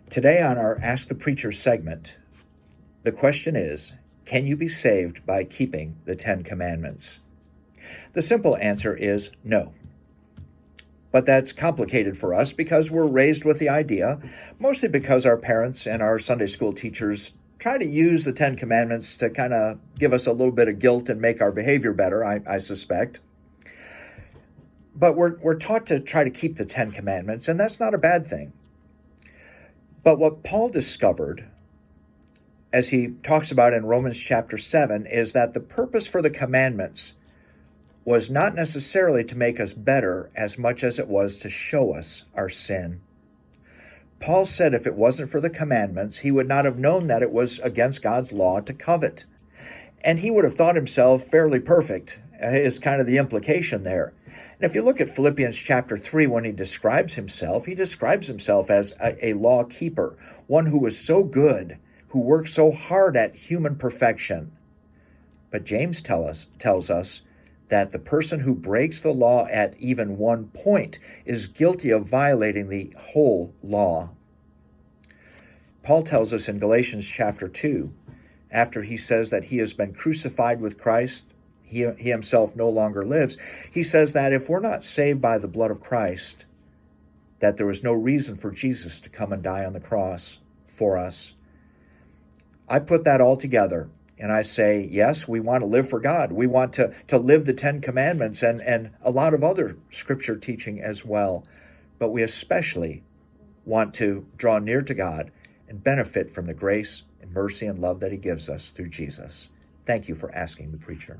Today on our Ask the Preacher segment, the question is, can you be saved by keeping the 10 Commandments? The simple answer is no. But that's complicated for us because we're raised with the idea, mostly because our parents and our Sunday school teachers try to use the 10 Commandments to kind of give us a little bit of guilt and make our behavior better, I suspect. But we're taught to try to keep the 10 Commandments, and that's not a bad thing. But what Paul discovered, as he talks about in Romans chapter 7, is that the purpose for the commandments was not necessarily to make us better as much as it was to show us our sin. Paul said if it wasn't for the commandments, he would not have known that it was against God's law to covet. And he would have thought himself fairly perfect, is kind of the implication there. And if you look at Philippians chapter 3, when he describes himself as a law keeper, one who is so good, who works so hard at human perfection. But James tells us that the person who breaks the law at even one point is guilty of violating the whole law. Paul tells us in Galatians chapter 2, after he says that he has been crucified with Christ, he himself no longer lives, he says that if we're not saved by the blood of Christ, that there was no reason for Jesus to come and die on the cross for us. I put that all together and I say, yes, we want to live for God. We want to live the 10 Commandments and a lot of other scripture teaching as well. But we especially want to draw near to God and benefit from the grace and mercy and love that he gives us through Jesus. Thank you for asking the preacher.